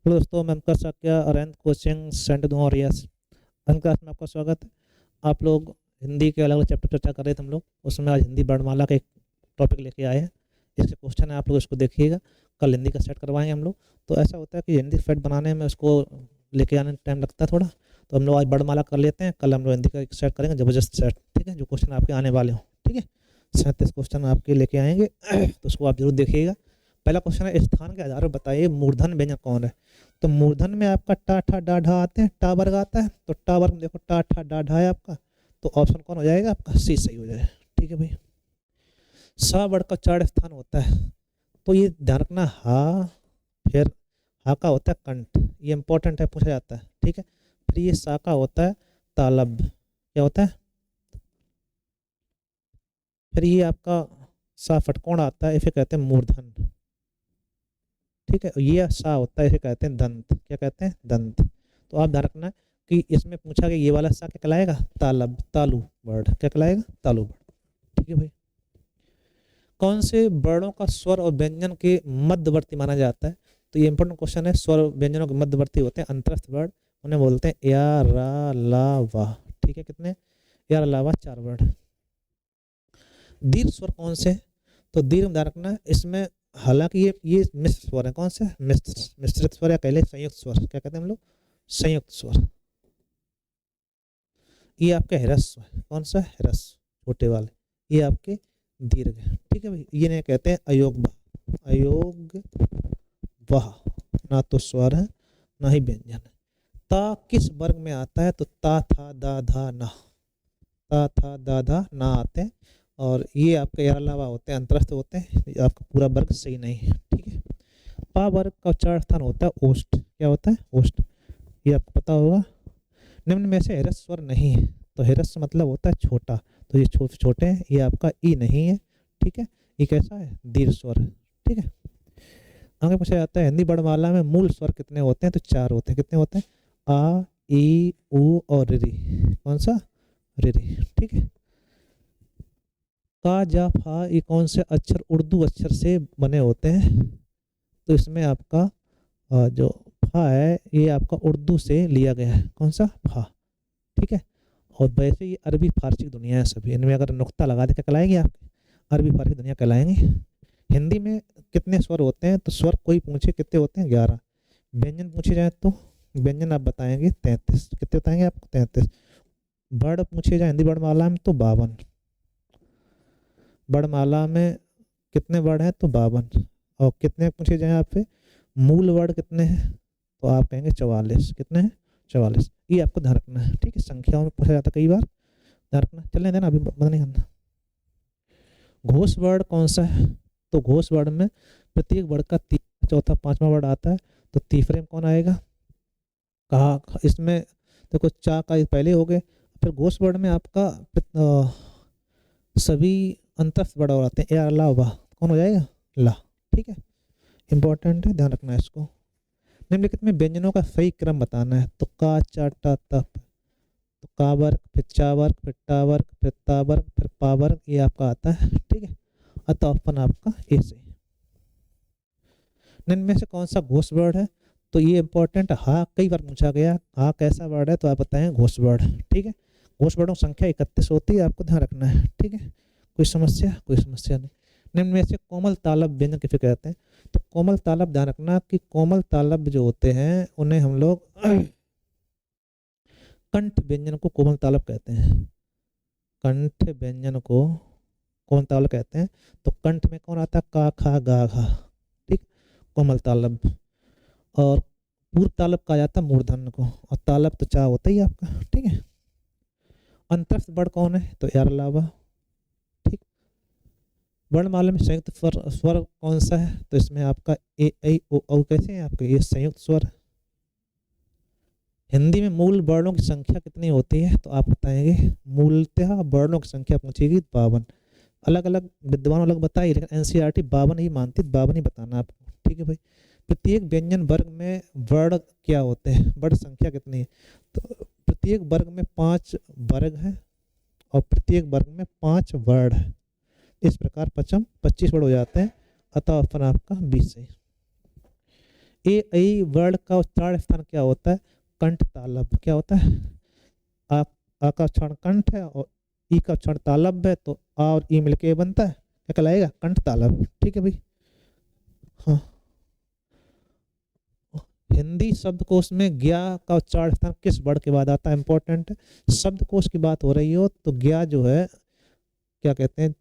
Hello दोस्तों, मैं अंकर Sakya अरेंथ coaching centre दूँ और यस अंक क्लास में आपका स्वागत है। आप लोग हिंदी के अलग अलग चैप्टर चर्चा कर रहे थे हम लोग, उसमें आज हिंदी वर्णमाला का एक टॉपिक लेके आए हैं। इसके क्वेश्चन है, आप लोग इसको देखिएगा। कल हिंदी का सेट करवाएंगे हम लोग। तो ऐसा होता है कि हिंदी सेट बनाने में उसको लेके आने में टाइम लगता है थोड़ा, तो हम लोग आज वर्णमाला कर लेते हैं, कल हम लोग हिंदी का एक सेट करेंगे, जबरदस्त सेट। ठीक है, जो क्वेश्चन आपके आने वाले हों। ठीक है, 37 क्वेश्चन आपके लेके आएंगे तो उसको आप जरूर देखिएगा। पहला क्वेश्चन है, स्थान के आधार पर बताइए मूर्धन व्यंजन कौन है। तो मूर्धन में आपका टा ठा डा ढा आते हैं, टा वर्ग आता है, तो टा वर्ग में देखो टा ठा डा ढा है आपका, तो ऑप्शन कौन हो जाएगा आपका, सी सही हो जाएगा। ठीक है भाई। सा वर्ग का उच्चारण स्थान होता है, तो ये ध्यान रखना, हा, फिर हा का होता है कंठ, ये इंपॉर्टेंट है, पूछा जाता है। ठीक है, फिर ये सा का होता है तालब, क्या होता है, फिर ये आपका सा फटकोण आता है, इसे कहते हैं मूर्धन। ठीक है, ये सा होता है, इसे कहते हैं दंत, क्या कहते हैं, दंत। तो आप ध्यान रखना कि इसमें पूछा गया ये वाला सा क्या कहलाएगा, तालब, तालु वर्ड, क्या कहलाएगा, तालु वर्ड। ठीक है भाई। कौन से वर्णों का स्वर और व्यंजन के मध्यवर्ती माना जाता है। तो ये इंपॉर्टेंट क्वेश्चन है। स्वर व्यंजनों के मध्यवर्ती होते हैं अंतरस्थ वर्ड, उन्हें बोलते हैं या, रा, ला, वाह। ठीक है, कितने, या, रा, ला, वाह, 4 वर्ड। दीर्घ स्वर कौन से, तो दीर्घ में ध्यान रखना, इसमें हालांकि ये मिश्र स्वर है, कौन से, मिश्रित स्वर या कह ले संयुक्त स्वर, क्या कहते हैं हम लोग, संयुक्त स्वर। ये आपके ह्रस्व है, कौन सा, ह्रस्व, छोटे वाले, ये आपके दीर्घ है। ठीक है भाई, ये नहीं कहते हैं अयोग वाह, अयोग वाह, ना तो स्वर है ना ही व्यंजन है। ता किस वर्ग में आता है, तो ता था दा धा ना, ता था दा धा ना आते हैं, और ये आपके अलावा होते हैं अंतरस्थ होते हैं, आपका पूरा वर्ग सही नहीं है। ठीक है, पा वर्ग का उच्चारण स्थान होता है ओष्ठ, क्या होता है, ओष्ठ, ये आपको पता होगा। निम्न में से ह्रस्व स्वर नहीं है, तो ह्रस्व मतलब होता है छोटा, तो ये छोटे हैं, ये आपका ई नहीं है। ठीक है, ये कैसा है, दीर्घ स्वर है। ठीक है, आगे पूछा जाता है हिंदी वर्णमाला में मूल स्वर कितने होते हैं, तो 4 होते हैं। कितने होते हैं, आ, ई, उ और री। कौन सा, री। ठीक है, का, जा, फा, ये कौन से अक्षर उर्दू अक्षर से बने होते हैं, तो इसमें आपका जो फा है ये आपका उर्दू से लिया गया है, कौन सा, फा। ठीक है, और वैसे ये अरबी फारसी की दुनिया है सभी, इनमें अगर नुक्ता लगा दे क्या कहलाएंगे आपके, अरबी फारसी दुनिया कहलाएंगे। हिंदी में कितने स्वर होते हैं, तो स्वर कोई पूछे कितने होते हैं, 11। व्यंजन पूछे जाए तो व्यंजन आप बताएंगे 33, कितने बताएंगे आपको, 33। वर्ण पूछे जाए हिंदी वर्णमाला में तो 52, वर्णमाला में कितने वर्ड हैं, तो 52। और कितने पूछे जाए आपसे, मूल वर्ड कितने हैं, तो आप कहेंगे 44। कितने हैं, 44। ये आपको ध्यान रखना है। ठीक है, संख्याओं में पूछा जाता है कई बार, ध्यान रखना। चलने देना, अभी बंद नहीं करना। घोष वर्ड कौन सा है, तो घोष वर्ड में प्रत्येक वर्ड का चौथा पांचवा वर्ड आता है, तो तीसरे में कौन आएगा, कहा, इसमें देखो चा का पहले हो गए, फिर घोष वर्ड में आपका सभी अंतस्थ वर्ड और आते हैं, या, ला, वाह, कौन हो जाएगा, ला। ठीक है, इंपॉर्टेंट है, ध्यान रखना है इसको। निम्नलिखित में व्यंजनों का सही क्रम बताना है, तो का, चा, टा, तप, तो का वर्ग, फिर चा वर्ग, फिर टा वर्ग, फिर ता वर्ग, फिर पा वर्ग, ये आपका आता है। ठीक है, अतः ऑप्शन आपका ए सही। निम्न में से कौन सा घोष वर्ड है, तो ये इंपॉर्टेंट, हा कई बार पूछा गया, हा कैसा वर्ड है, तो आप बताएं घोष वर्ड। ठीक है, घोष वर्डों की संख्या 31 होती है, आपको ध्यान रखना है। ठीक है, कोई समस्या, कोई समस्या नहीं। निम्न में से कोमल तालब व्यंजन किसे कहते हैं, तो कोमल तालब, ध्यान रखना कि कोमल तालब जो होते हैं उन्हें हम लोग कंठ व्यंजन को कोमल तालब कहते हैं, कंठ व्यंजन को कोमल तालब कहते हैं। तो कंठ में कौन आता है, का, खा, गा, घा। ठीक, कोमल तालब। और पूर्व तालब कहा जाता है मूर्धन को, और तालब तो चा होता ही आपका। ठीक है, अंतस्थ वर्ड कौन है, तो यार अलावा। ठीक, वर्णमाला में संयुक्त स्वर कौन सा है, तो इसमें आपका ए, ऐ, ओ, औ कैसे हैं आपके, ये संयुक्त स्वर। हिंदी में मूल वर्णों की संख्या कितनी होती है, तो आप बताएंगे, मूलतः वर्णों की संख्या पूछेगी 52। अलग अलग विद्वान अलग बताइए, लेकिन एनसीईआरटी 52 ही मानती, 52 ही बताना आपको। ठीक है भाई। प्रत्येक व्यंजन वर्ग में वर्ण क्या होते हैं, वर्ण संख्या कितनी है, तो प्रत्येक वर्ग में 5 वर्ग है, और प्रत्येक वर्ग में 5 वर्ण है। इस प्रकार 25 वर्ड हो जाते हैं, अतः ऑप्शन आपका 20 है। ए ऐ वर्ड का उच्चारण स्थान क्या होता है? कंठ तालव्य। क्या होता है? आ, आ का उच्चारण कंठ है और ई का उच्चारण तालव्य है, तो आ और ई मिलके बनता है, क्या कहलाएगा? कंठ तालव्य। ठीक है भाई। हाँ, हिंदी शब्दकोश में ज्ञा का उच्चारण स्थान किस वर्ड के बाद आता है? इंपॉर्टेंट है। शब्दकोश की बात हो रही हो तो ज्ञा जो है क्या कहते हैं?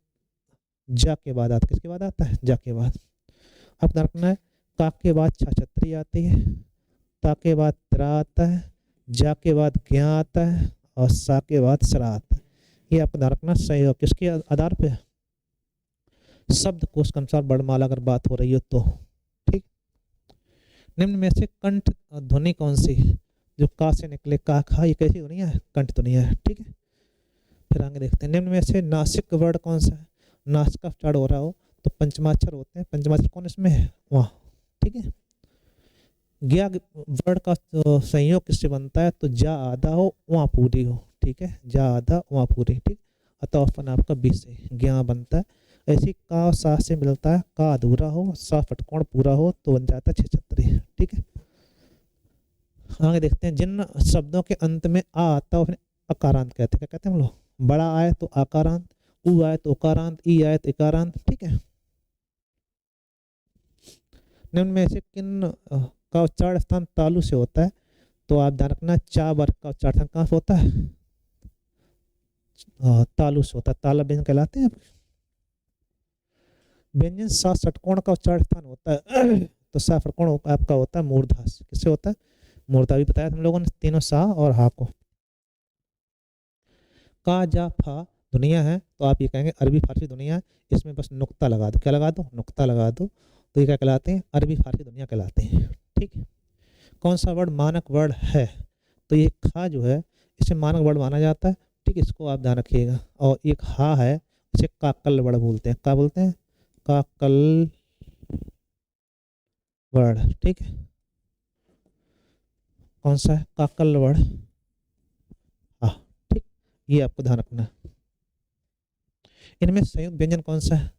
जा के बाद आता है। किसके बाद आता है? जा के बाद। अब ध्यान रखना है, का के बाद छाछत्री आती है, ता के बाद त्रा आता है, जा के बाद ज्ञा आता है और सा के बाद सरा आता है। ये आपको ध्यान रखना सही हो। किसके आधार पे? शब्दकोश के अनुसार वर्णमाला अगर बात हो रही हो तो। ठीक। निम्न में से कंठ ध्वनि कौन सी है? जो का से निकले, का खा, ये कैसी ध्वनि है? कंठ ध्वनि है। ठीक है। फिर आगे देखते हैं, निम्न में से नासिक वर्ण कौन सा है? नास का उच्चारण हो रहा हो तो पंचमाक्षर होते हैं। पंचमाक्षर कौन इसमें है? वहाँ। ठीक है। ज्ञा वर्ण का संयोग किससे बनता है? तो जा आधा हो वहाँ पूरी हो। ठीक है। जा आधा वहाँ पूरी। ठीक। अतः अपन आपका 20 से ज्ञा बनता है। ऐसी का और सा से मिलता है, का अधूरा हो, सा षटकोण पूरा हो तो बन जाता है छेछत्री। ठीक है। आगे देखते हैं, जिन शब्दों के अंत में आ आता है उन्हें अकारांत कहते हैं। क्या कहते हैं हम लोग? बड़ा आए तो आकारांत, उ आए तो उकारांत, ई आए तो इकारांत। ठीक है। निम्न में से किन का उच्चारण स्थान तालु से होता है? तो आप ध्यान रखना, चा वर्ग का उच्चारण कहाँ से होता है? तालु से होता है। ताला व्यंजन कहलाते हैं। व्यंजन सा षटकोण का उच्चारण स्थान होता है तो सा षटकोण आपका होता है मूर्धा से। किससे होता है? मूर्धा भी बताया हम लोगों ने, तीनों सा और हा को। का जा फा दुनिया है तो आप ये कहेंगे अरबी फारसी दुनिया है, इसमें बस नुक्ता लगा दो। क्या लगा दो? नुक्ता लगा दो। तो ये क्या कहलाते हैं? अरबी फारसी दुनिया कहलाते हैं। ठीक है। कौन सा वर्ड मानक वर्ड है? तो ये खा जो है इसे मानक वर्ड माना जाता है। ठीक है, इसको आप ध्यान रखिएगा। और एक हा है, इसे काकल वर्ड बोलते हैं। क्या बोलते हैं? काकल वर्ड। ठीक है। कौन सा है? काकल वर्ड। हाँ। ठीक। ये आपको ध्यान रखना है। इनमें संयुक्त व्यंजन कौन सा है?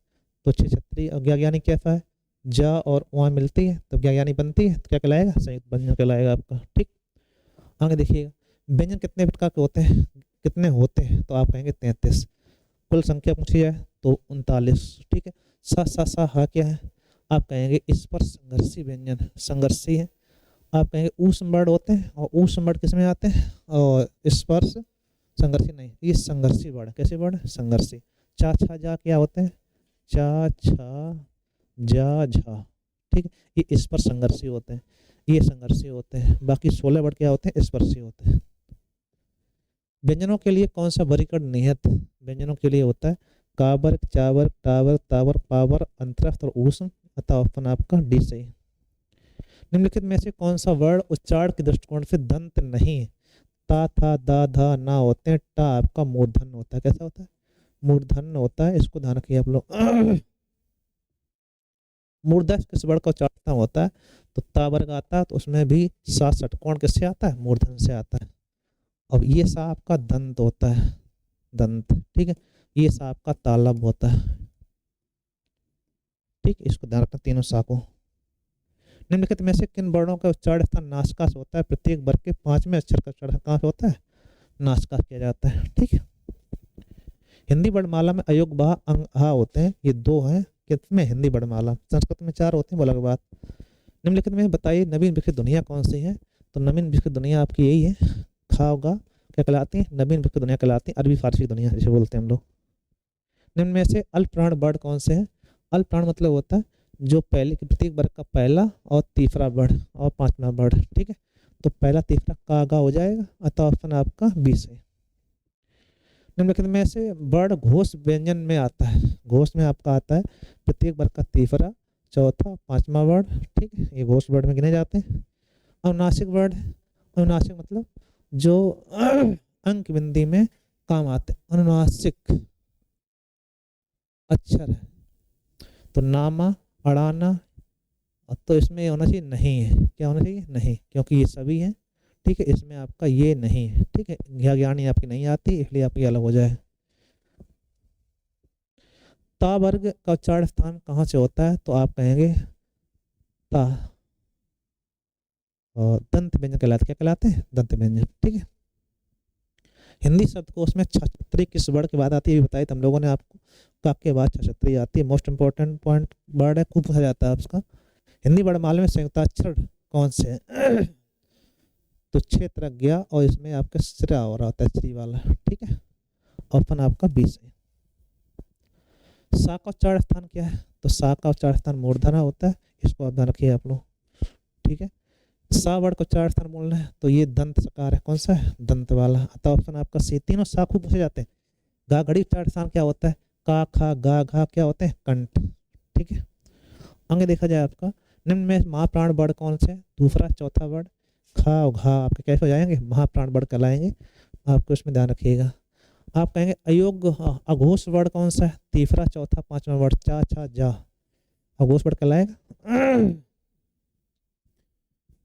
तो छेछत्री और ज्ञानी कैसा है? जा और वहाँ मिलती है तो ज्ञानी बनती है, तो क्या कहलाएगा? संयुक्त व्यंजन कहलाएगा आपका। ठीक। आगे देखिएगा, व्यंजन कितने प्रकार के होते हैं? कितने होते हैं? तो आप कहेंगे 33। कुल संख्या पूछी जाए तो 39। ठीक है। सा सा सा हा क्या है? आप कहेंगे इस पर संघर्षी व्यंजन, संघर्षी है। आप कहेंगे ऊष्म वर्ड होते हैं, और ऊष्म वर्ड किसमें आते हैं? और स्पर्श संघर्षी नहीं, ये संघर्षी वर्ड। कैसे वर्ड? संघर्षी। चा छा जा क्या होते हैं? चा छा जा झा। ठीक है। ये स्पर्श संघर्षी होते हैं, ये संघर्षी होते हैं। बाकी 16 वर्ड क्या होते हैं? स्पर्शी होते हैं। व्यंजनों के लिए कौन सा वर्गीकरण नियत व्यंजनों के लिए होता है? काबर, चावर, टावर, तावर, पावर, अंतरस्थ और ऊष्म। अतः ऑप्शन आपका डी सही। निम्नलिखित में से कौन सा वर्ड उच्चारण के दृष्टिकोण से दंत नहीं है? ता था दा धा ना होते हैं, टा आपका मूर्धन्य होता है। कैसा होता है? मूर्धन्य होता है। इसको ध्यान रखिए आप लोग। मूर्धन्य किस वर्ड का उच्चारण होता है? तो ता वर्ग आता है, तो उसमें भी सा षटकोण किससे आता है? मूर्धन्य से आता है। अब ये सा आपका दंत होता है, दंत। ठीक है। ये सा आपका तालब होता है। ठीक। इसको ध्यान रखना, तीनों सा को। निम्नलिखित में से किन वर्णों का उच्चारण स्थान नासिका से होता है? प्रत्येक वर्ग के 5वें अक्षर का उच्चारण कहाँ से होता है? नासिका किया जाता है। ठीक है। हिंदी वर्णमाला में अयोग बहा अंग हा होते हैं, ये 2 हैं। कितने? हिंदी वर्णमाला। संस्कृत में 4 होते हैं, वो अलग बात। निम्नलिखित में बताइए नवीन विकसित दुनिया कौन सी है? तो नवीन विकसित दुनिया आपकी यही है, खा होगा। क्या कहलाती है? नवीन विकसित दुनिया कहलाती है, अरबी फारसी दुनिया जिसे बोलते हैं हम लोग। निम्न में से अल्पप्राण वर्ड कौन से हैं? अल्पप्राण मतलब होता है जो पहले के प्रत्येक वर्ग का पहला और तीसरा वर्ड और 5वां वर्ड। ठीक है। तो पहला तीसरा कागा हो जाएगा। अतः ऑप्शन आपका 20 है। निम्नलिखित में से वर्ड घोष व्यंजन में आता है। घोष में आपका आता है प्रत्येक वर्ग का तीसरा, चौथा, 5वां वर्ड। ठीक है। ये घोष वर्ड में गिने जाते हैं। अनुनासिक वर्ड, अनुनासिक मतलब जो अंक बिंदी में काम आते हैं, अनुनासिक अक्षर है। तो नामा, अड़ाना, तो इसमें होना चाहिए नहीं है। क्या होना चाहिए? नहीं, क्योंकि ये सभी हैं। ठीक है। इसमें आपका ये नहीं है। ठीक है। ज्ञानी आपकी नहीं आती, इसलिए आपकी अलग हो जाए। ता वर्ग का उच्चारण स्थान कहाँ से होता है? तो आप कहेंगे ता। और दंत व्यंजन कहलाते, क्या कहलाते हैं? दंत व्यंजन। ठीक है। हिंदी शब्दकोश में छछत्री किस वर्ड की बात आती है ये बताई हम लोगों ने आपको। का के बाद छछत्री आती है। मोस्ट इंपॉर्टेंट पॉइंट वर्ड है, खूब पूछा जाता है आपका। हिंदी वर्णमाला में संयुक्ताक्षर कौन से हैं? तो क्षेत्र गया और इसमें आपका श्रा हो रहा होता है, श्री वाला। ठीक है। ऑप्शन आपका 20 है। सा का उच्चारण स्थान क्या है? तो सा का उच्चारण स्थान मूर्धना होता है, इसको आप ध्यान रखिए आप लोग। ठीक है। सा वर्ड को उच्चारण स्थान बोलना है तो ये दंत सकार है। कौन सा है? दंत वाला। अतः ऑप्शन आपका सी। तीनों सा खूब पूछे जाते हैं। गा घड़ी उच्चारण स्थान क्या होता है? का खा गा घा क्या होते हैं? कंठ। ठीक है। आगे देखा जाए आपका निम्न में महाप्राण वर्ड कौन से? दूसरा चौथा वर्ड खा और घा आपके कैसे हो जाएंगे? महाप्राण वर्ड कहलाएंगे। आपको इसमें ध्यान रखिएगा। आप कहेंगे अयोग्य अघोष वर्ड कौन सा है? तीसरा चौथा पांचवा वर्ड चा छा जा अघोष वर्ड कहलाएगा।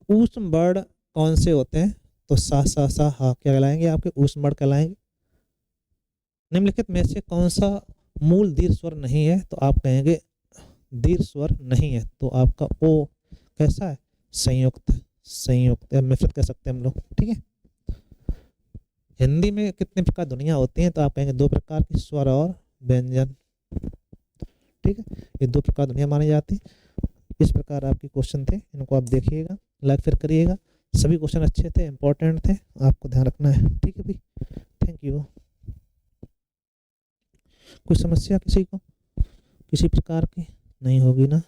ऊष्म वर्ड कौन से होते हैं? तो सा हा क्या कहलाएंगे? आपके ऊष्म वर्ड कहलाएंगे। निम्नलिखित में से कौन सा मूल दीर्घ स्वर नहीं है? तो आप कहेंगे दीर्घ स्वर नहीं है तो आपका ओ कैसा है? संयुक्त। संयुक्त या मिश्रित कह सकते हैं हम लोग। ठीक है। हिंदी में कितने प्रकार ध्वनियाँ होती हैं? तो आप कहेंगे 2 प्रकार की, स्वर और व्यंजन। ठीक है। ये 2 प्रकार ध्वनियाँ मानी जाती। इस प्रकार आपके क्वेश्चन थे, इनको आप देखिएगा, लाइक फिर करिएगा। सभी क्वेश्चन अच्छे थे, इंपॉर्टेंट थे, आपको ध्यान रखना है। ठीक है भाई, थैंक यू। कोई समस्या किसी को किसी प्रकार की नहीं होगी ना?